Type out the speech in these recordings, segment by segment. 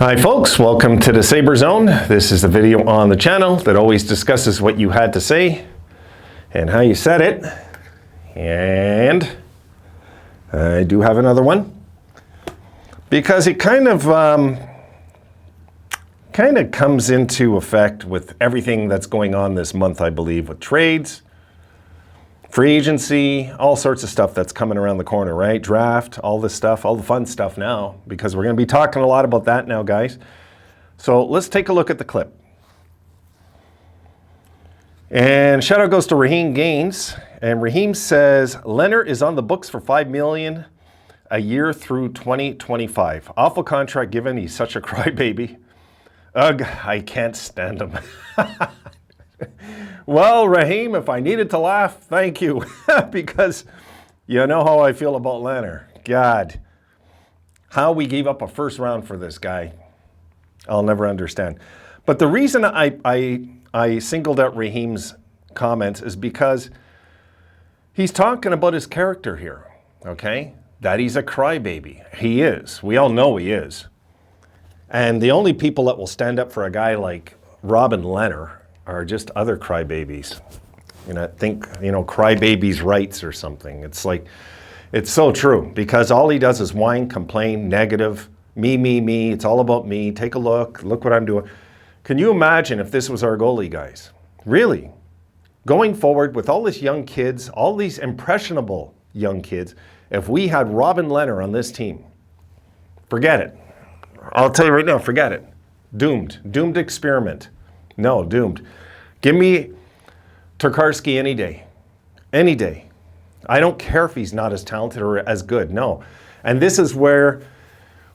Hi folks, welcome to the Sabre Zone. This is the video on the channel that always discusses what you had to say and how you said it. And I do have another one because it kind of comes into effect with everything that's going on this month, I believe, with trades, free agency, all sorts of stuff that's coming around the corner, right? Draft, all this stuff, all the fun stuff now, because we're going to be talking a lot about that now, guys. So let's take a look at the clip. And shout out goes to Raheem Gaines. And Raheem says, Leonard is on the books for $5 million a year through 2025. Awful contract given, he's such a crybaby. Ugh, I can't stand him. Well, Raheem, if I needed to laugh, thank you. Because you know how I feel about Leonard. God, how we gave up a first round for this guy, I'll never understand. But the reason I singled out Raheem's comments is because he's talking about his character here, okay? That he's a crybaby. He is. We all know he is. And the only people that will stand up for a guy like Robin Leonard are just other crybabies. You know, think, crybabies' rights or something. It's like, it's so true, because all he does is whine, complain, negative, me. It's all about me. Take a look what I'm doing. Can you imagine if this was our goalie, guys? Really? Going forward with all these young kids, all these impressionable young kids, if we had Robin Leonard on this team, forget it. I'll tell you right now, forget it. Doomed. Doomed experiment. No, doomed. Give me Tokarski any day. Any day. I don't care if he's not as talented or as good. No. And this is where,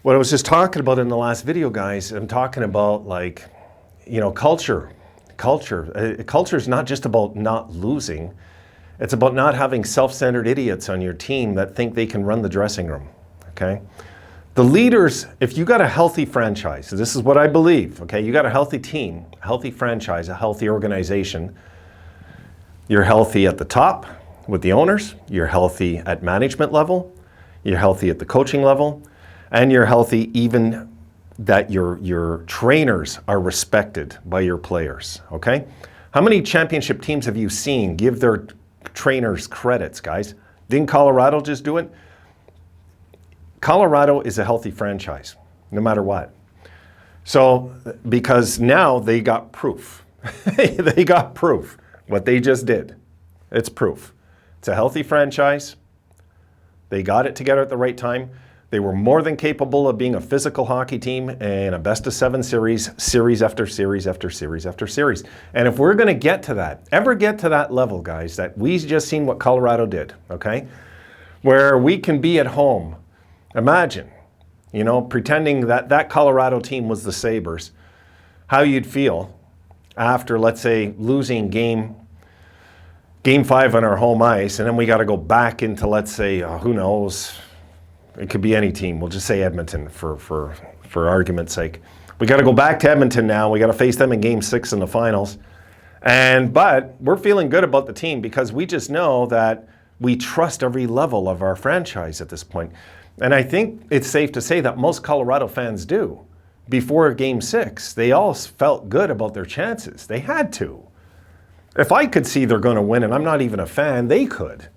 what I was just talking about in the last video, guys, I'm talking about, like, culture. Culture is not just about not losing. It's about not having self-centered idiots on your team that think they can run the dressing room, okay? The leaders, if you got a healthy franchise, this is what I believe, okay? You got a healthy team, a healthy franchise, a healthy organization. You're healthy at the top with the owners. You're healthy at management level. You're healthy at the coaching level. And you're healthy even that your trainers are respected by your players, okay? How many championship teams have you seen give their trainers credits, guys? Didn't Colorado just do it? Colorado is a healthy franchise, no matter what. So, because now they got proof. They got proof. What they just did, it's proof. It's a healthy franchise. They got it together at the right time. They were more than capable of being a physical hockey team and a best-of-7 series after series after series after series. And if we're going to get to that, ever get to that level, guys, that we just seen what Colorado did, okay? Where we can be at home. Imagine, pretending that Colorado team was the Sabres, how you'd feel after, let's say, losing game 5 on our home ice, and then we got to go back into, let's say, who knows, it could be any team. We'll just say Edmonton for argument's sake. We got to go back to Edmonton now. We got to face them in game 6 in the finals. But we're feeling good about the team because we just know that we trust every level of our franchise at this point. And I think it's safe to say that most Colorado fans do. Before game 6, they all felt good about their chances. They had to. If I could see they're going to win and I'm not even a fan, they could.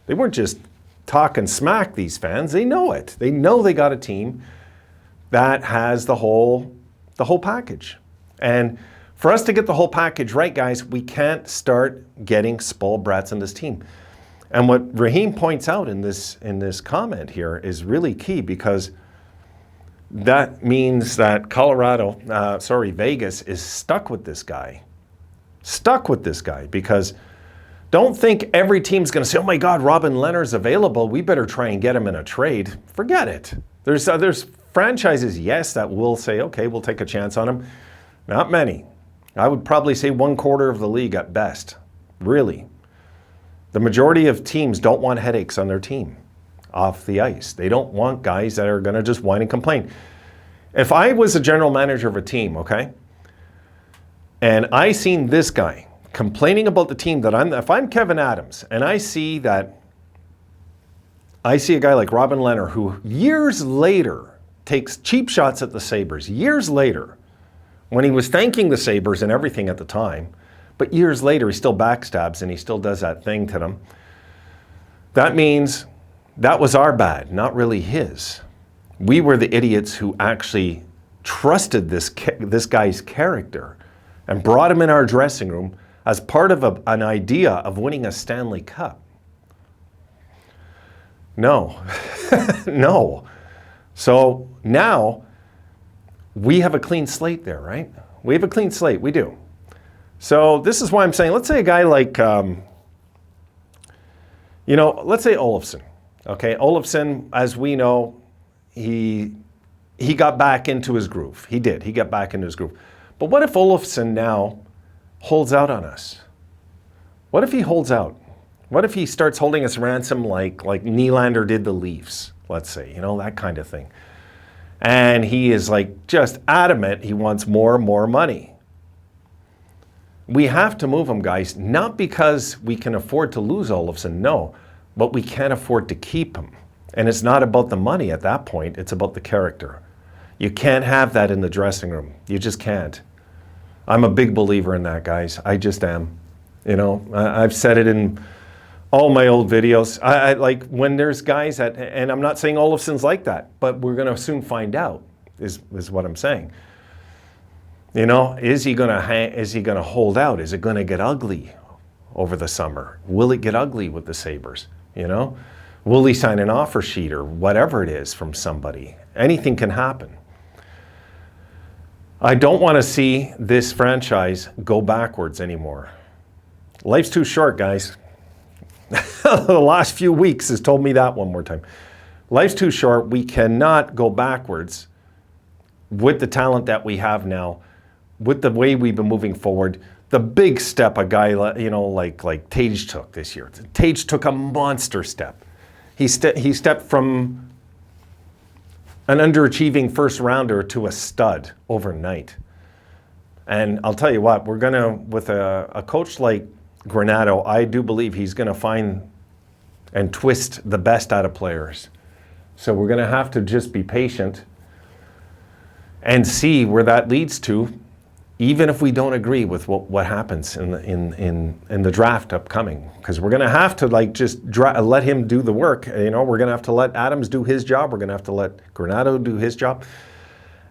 They weren't just talking smack, these fans. They know it. They know they got a team that has the whole package. And for us to get the whole package right, guys, we can't start getting spoiled brats in this team. And what Raheem points out in this comment here is really key, because that means that Vegas is stuck with this guy. Stuck with this guy, because don't think every team's going to say, oh my God, Robin Leonard's available, we better try and get him in a trade. Forget it. There's franchises, yes, that will say, okay, we'll take a chance on him. Not many. I would probably say 1/4 of the league at best, really. The majority of teams don't want headaches on their team off the ice. They don't want guys that are going to just whine and complain. If I was a general manager of a team, okay, and I seen this guy complaining about the team that if I'm Kevin Adams and I see a guy like Robin Leonard who years later takes cheap shots at the Sabres years later, when he was thanking the Sabres and everything at the time, but years later he still backstabs and he still does that thing to them. That means that was our bad, not really his. We were the idiots who actually trusted this guy's character and brought him in our dressing room as part of an idea of winning a Stanley Cup. No, no. So now we have a clean slate there, right? We have a clean slate, we do. So this is why I'm saying, let's say a guy like, let's say Olofsson. Okay, Olofsson, as we know, he got back into his groove. He did, he got back into his groove. But what if Olofsson now holds out on us? What if he holds out? What if he starts holding us ransom like Nylander did the Leafs, let's say, that kind of thing. And he is like just adamant he wants more and more money. We have to move him, guys, not because we can afford to lose Olofsson, no, but we can't afford to keep him. And it's not about the money at that point, it's about the character. You can't have that in the dressing room. You just can't. I'm a big believer in that, guys. I just am. I've said it in all my old videos. I like when there's guys and I'm not saying Olofsson's like that, but we're going to soon find out, is what I'm saying. Is he going to hold out? Is it going to get ugly over the summer? Will it get ugly with the Sabres? Will he sign an offer sheet or whatever it is from somebody? Anything can happen. I don't want to see this franchise go backwards anymore. Life's too short, guys. The last few weeks has told me that one more time. Life's too short. We cannot go backwards with the talent that we have now, with the way we've been moving forward. The big step a guy, like Tage took this year. Tage took a monster step. He stepped from an underachieving first rounder to a stud overnight. And I'll tell you what, we're gonna, with a coach like Granato, I do believe he's gonna find and twist the best out of players. So we're gonna have to just be patient and see where that leads to, even if we don't agree with what happens in the draft upcoming, because we're going to have to let him do the work. We're going to have to let Adams do his job. We're going to have to let Granato do his job,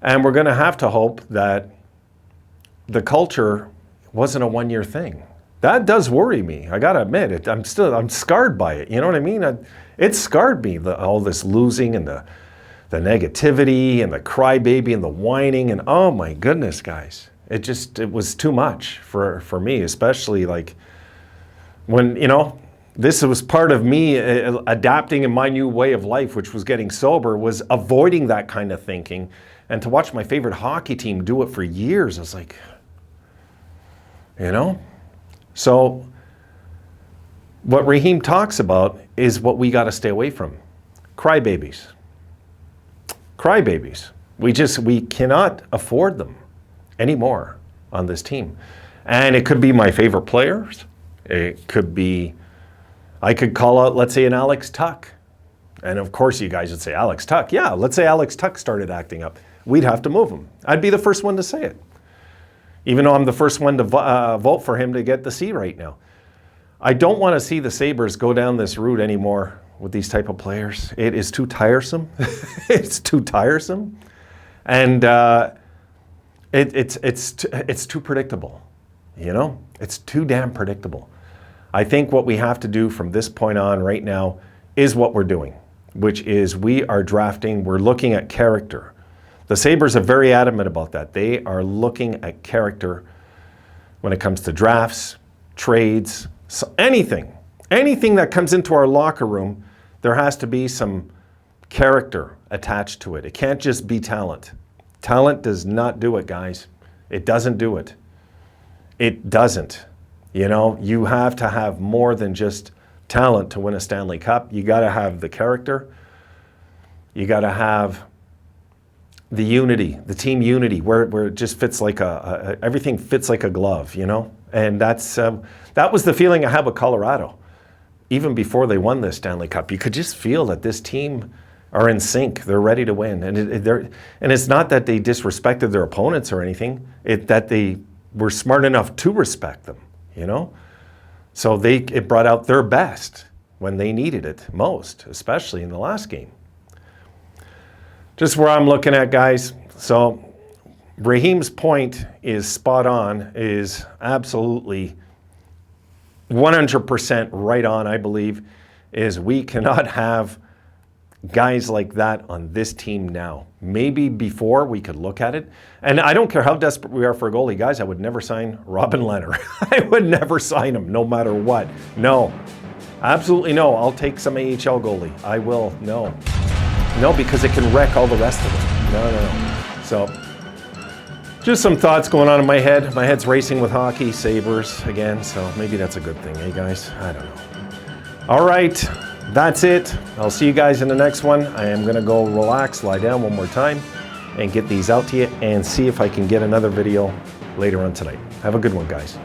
and we're going to have to hope that the culture wasn't a one-year thing. That does worry me. I got to admit it. I'm scarred by it. You know what I mean? It scarred me. All this losing and the negativity and the crybaby and the whining and oh my goodness, guys. It was too much for me, especially like when, this was part of me adapting in my new way of life, which was getting sober, was avoiding that kind of thinking. And to watch my favorite hockey team do it for years, I was like, So what Raheem talks about is what we got to stay away from. Crybabies. Crybabies. We cannot afford them anymore on this team. And it could be my favorite players. It could be, I could call out, let's say, an Alex Tuck. And of course you guys would say, Alex Tuck. Yeah, let's say Alex Tuck started acting up. We'd have to move him. I'd be the first one to say it. Even though I'm the first one to vote for him to get the C right now. I don't want to see the Sabres go down this route anymore with these type of players. It is too tiresome. It's too tiresome. And it's too predictable, It's too damn predictable. I think what we have to do from this point on right now is what we're doing, which is we are drafting, we're looking at character. The Sabres are very adamant about that. They are looking at character when it comes to drafts, trades, anything that comes into our locker room, there has to be some character attached to it. It can't just be talent. Talent does not do it, guys. It doesn't do it. It doesn't. You have to have more than just talent to win a Stanley Cup. You got to have the character. You got to have the unity, the team unity, where it just fits like everything fits like a glove, And that was the feeling I had with Colorado. Even before they won this Stanley Cup, you could just feel that this team are in sync. They're ready to win. And it's not that they disrespected their opponents or anything. That they were smart enough to respect them, you know? So it brought out their best when they needed it most, especially in the last game. Just where I'm looking at, guys. So Raheem's point is spot on, is absolutely 100% right on, I believe, is we cannot have guys like that on this team now. Maybe before we could look at it. And I don't care how desperate we are for a goalie. Guys, I would never sign Robin Lehner. I would never sign him, no matter what. No. Absolutely no. I'll take some AHL goalie. I will. No. No, because it can wreck all the rest of it. No. So, just some thoughts going on in my head. My head's racing with hockey, Sabres again, so maybe that's a good thing, eh, guys? I don't know. All right, that's it. I'll see you guys in the next one. I am going to go relax, lie down one more time, and get these out to you and see if I can get another video later on tonight. Have a good one, guys.